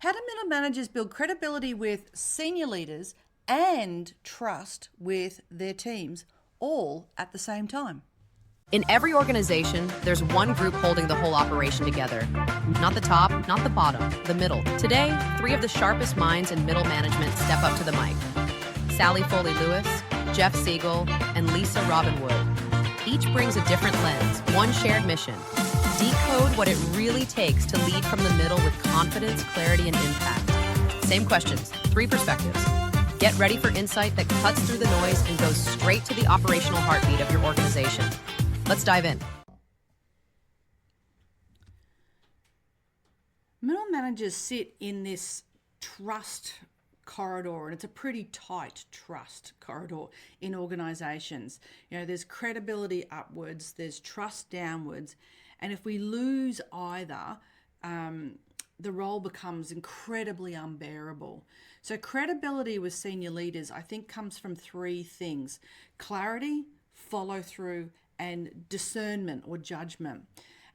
How do middle managers build credibility with senior leaders and trust with their teams all at the same time? In every organization, there's one group holding the whole operation together. Not the top, not the bottom, the middle. Today, three of the sharpest minds in middle management step up to the mic. Sally Foley-Lewis, Jeff Sigel, and Lisa Robyn Wood. Each brings a different lens, one shared mission. Decode what it really takes to lead from the middle with confidence, clarity, and impact. Same questions, three perspectives. Get ready for insight that cuts through the noise and goes straight to the operational heartbeat of your organization. Let's dive in. Middle managers sit in this trust corridor, and it's a pretty tight trust corridor in organizations. There's credibility upwards, there's trust downwards, and if we lose either, the role becomes incredibly unbearable. So credibility with senior leaders, I think, comes from three things: clarity, follow through, and discernment or judgment.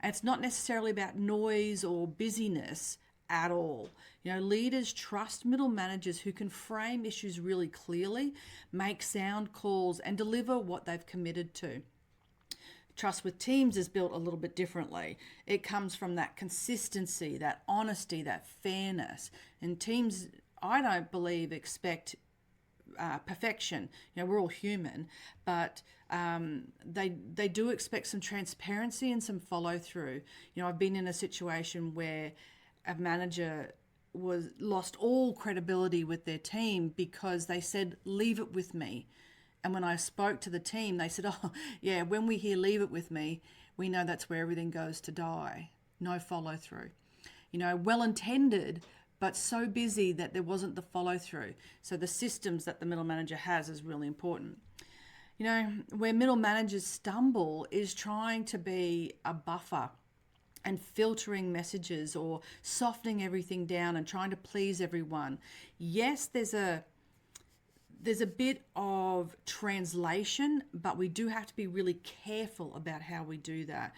And it's not necessarily about noise or busyness at all. Leaders trust middle managers who can frame issues really clearly, make sound calls, and deliver what they've committed to. Trust with teams is built a little bit differently. It comes from that consistency, that honesty, that fairness. And teams, I don't believe, expect perfection. We're all human, but they do expect some transparency and some follow through. I've been in a situation where a manager lost all credibility with their team because they said, "Leave it with me." And when I spoke to the team, they said, "Oh, yeah, when we hear 'leave it with me,' we know that's where everything goes to die." No follow through. Well intended, but so busy that there wasn't the follow through. So the systems that the middle manager has is really important. Where middle managers stumble is trying to be a buffer and filtering messages or softening everything down and trying to please everyone. Yes, there's a bit of translation, but we do have to be really careful about how we do that.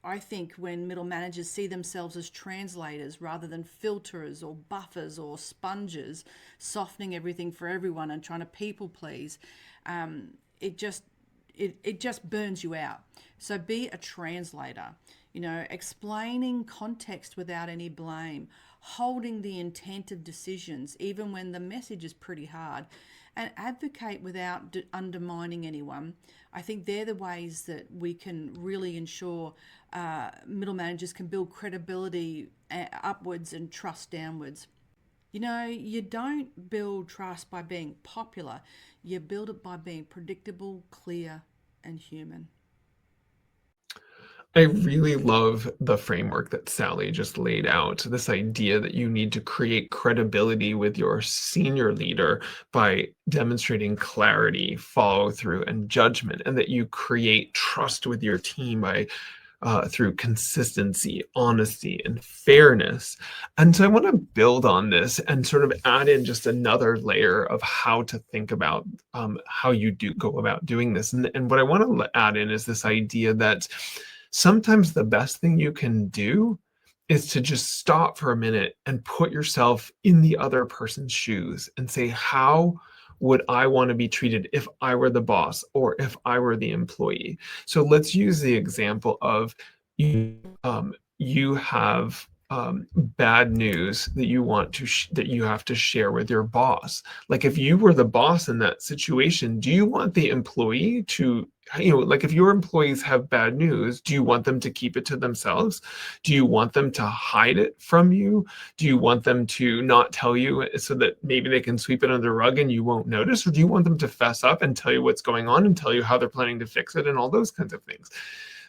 I think when middle managers see themselves as translators rather than filterers or buffers or sponges, softening everything for everyone and trying to people please, it just burns you out. So be a translator, explaining context without any blame, holding the intent of decisions even when the message is pretty hard, and advocate without undermining anyone. I think they're the ways that we can really ensure middle managers can build credibility upwards and trust downwards. You don't build trust by being popular. You build it by being predictable, clear, and human. I really love the framework that Sally just laid out. This idea that you need to create credibility with your senior leader by demonstrating clarity, follow through, and judgment, and that you create trust with your team by through consistency, honesty, and fairness. And so I want to build on this and sort of add in just another layer of how to think about how you do go about doing this. And what I want to add in is this idea that sometimes the best thing you can do is to just stop for a minute and put yourself in the other person's shoes and say, how would I want to be treated if I were the boss or if I were the employee? So let's use the example of you have bad news that you want to that you have to share with your boss. Like if you were the boss in that situation, do you want the employee to, like if your employees have bad news, do you want them to keep it to themselves? Do you want them to hide it from you? Do you want them to not tell you so that maybe they can sweep it under the rug and you won't notice? Or do you want them to fess up and tell you what's going on and tell you how they're planning to fix it and all those kinds of things?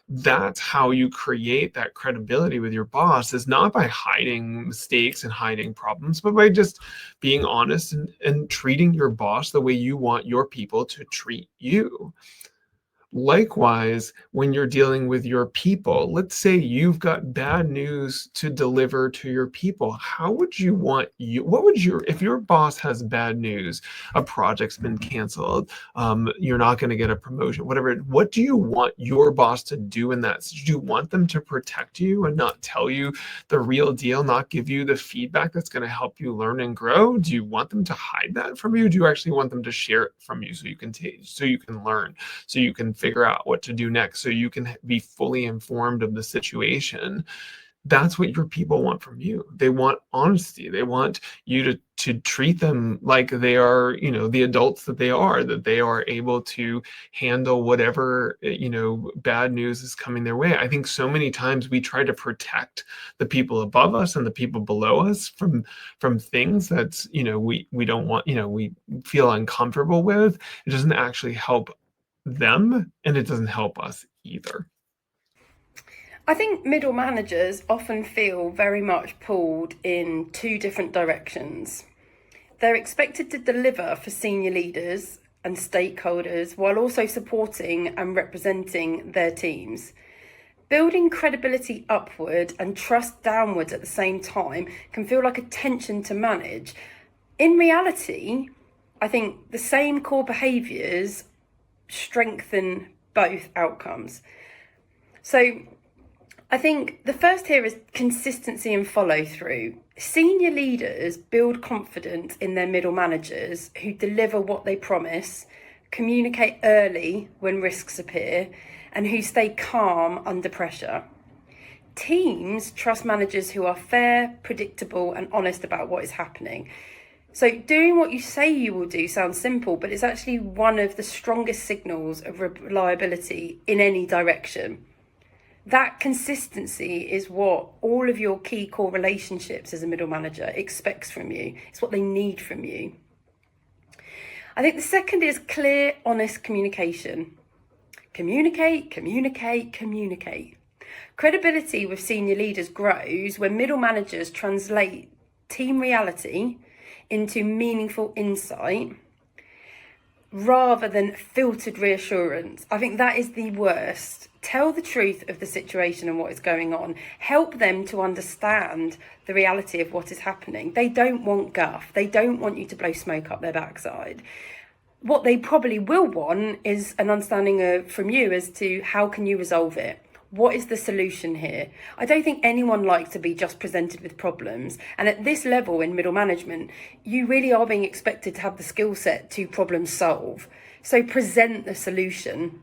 That's how you create that credibility with your boss, is not by hiding mistakes and hiding problems, but by just being honest and treating your boss the way you want your people to treat you. Likewise, when you're dealing with your people, let's say you've got bad news to deliver to your people. How would you want what would if your boss has bad news, a project's been canceled, you're not going to get a promotion, whatever, what do you want your boss to do in that? Do you want them to protect you and not tell you the real deal, not give you the feedback that's going to help you learn and grow? Do you want them to hide that from you? Do you actually want them to share it from you so you can so you can learn, so you can figure out what to do next, so you can be fully informed of the situation? That's what your people want from you. They want honesty. They want you to treat them like they are, the adults that they are able to handle whatever, bad news is coming their way. I think so many times we try to protect the people above us and the people below us from things that, we don't want, we feel uncomfortable with. It doesn't actually help them, and it doesn't help us either. I think middle managers often feel very much pulled in two different directions. They're expected to deliver for senior leaders and stakeholders while also supporting and representing their teams. Building credibility upward and trust downwards at the same time can feel like a tension to manage. In reality, I think the same core behaviours strengthen both outcomes. So I think the first here is consistency and follow through. Senior leaders build confidence in their middle managers who deliver what they promise, communicate early when risks appear, and who stay calm under pressure. Teams trust managers who are fair, predictable, and honest about what is happening. So doing what you say you will do sounds simple, but it's actually one of the strongest signals of reliability in any direction. That consistency is what all of your key core relationships as a middle manager expects from you. It's what they need from you. I think the second is clear, honest communication. Communicate, communicate, communicate. Credibility with senior leaders grows when middle managers translate team reality into meaningful insight rather than filtered reassurance. I think that is the worst. Tell the truth of the situation and what is going on. Help them to understand the reality of what is happening. They don't want guff. They don't want you to blow smoke up their backside. What they probably will want is an understanding from you as to how can you resolve it? What is the solution here? I don't think anyone likes to be just presented with problems. And at this level in middle management, you really are being expected to have the skill set to problem solve. So present the solution.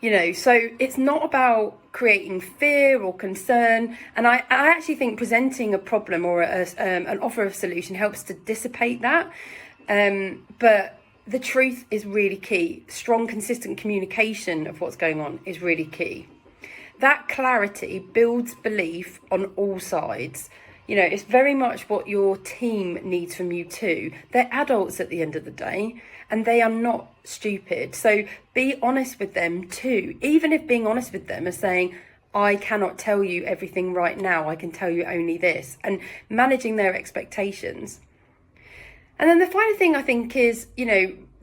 So it's not about creating fear or concern. And I actually think presenting a problem or an offer of solution helps to dissipate that. But the truth is really key. Strong, consistent communication of what's going on is really key. That clarity builds belief on all sides. It's very much what your team needs from you too. They're adults at the end of the day, and they are not stupid. So be honest with them too. Even if being honest with them is saying, I cannot tell you everything right now, I can tell you only this, and managing their expectations. And then the final thing I think is,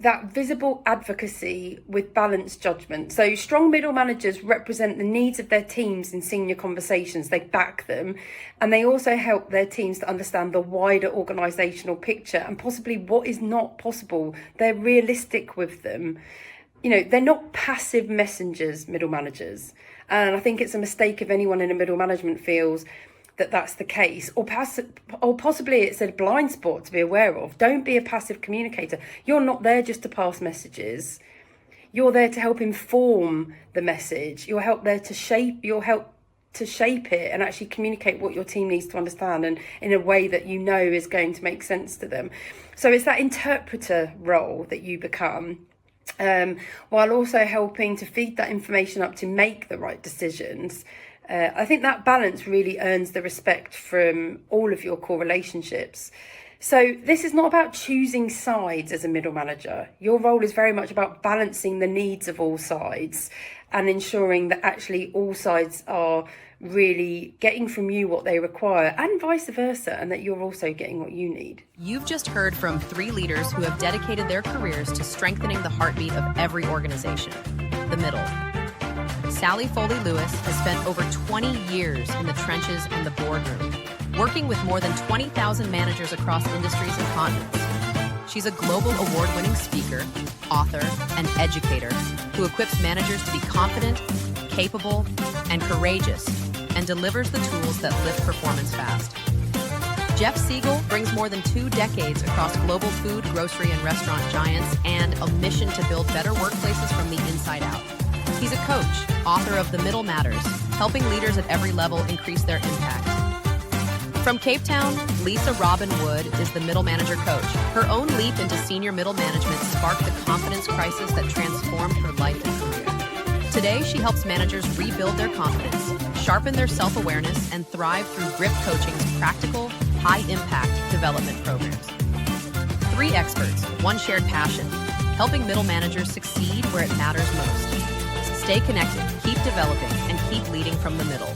that visible advocacy with balanced judgment. So strong middle managers represent the needs of their teams in senior conversations. They back them, and they also help their teams to understand the wider organisational picture and possibly what is not possible. They're realistic with them. They're not passive messengers, middle managers. And I think it's a mistake if anyone in a middle management feels that that's the case, or possibly it's a blind spot to be aware of. Don't be a passive communicator. You're not there just to pass messages. You're there to help inform the message. You'll help to shape it and actually communicate what your team needs to understand, and in a way that is going to make sense to them. So it's that interpreter role that you become, while also helping to feed that information up to make the right decisions. I think that balance really earns the respect from all of your core relationships. So this is not about choosing sides as a middle manager. Your role is very much about balancing the needs of all sides and ensuring that actually all sides are really getting from you what they require, and vice versa, and that you're also getting what you need. You've just heard from 3 leaders who have dedicated their careers to strengthening the heartbeat of every organization. the middle. Sally Foley-Lewis has spent over 20 years in the trenches and the boardroom, working with more than 20,000 managers across industries and continents. She's a global award-winning speaker, author, and educator who equips managers to be confident, capable, and courageous, and delivers the tools that lift performance fast. Jeff Sigel brings more than 2 decades across global food, grocery, and restaurant giants and a mission to build better workplaces from the inside out. He's a coach, author of The Middle Matters, helping leaders at every level increase their impact. From Cape Town, Robyn is the middle manager coach. Her own leap into senior middle management sparked the confidence crisis that transformed her life and career. Today, she helps managers rebuild their confidence, sharpen their self-awareness, and thrive through GRIP Coaching's practical, high-impact development programs. 3 experts, 1 shared passion, helping middle managers succeed where it matters most. Stay connected, keep developing, and keep leading from the middle.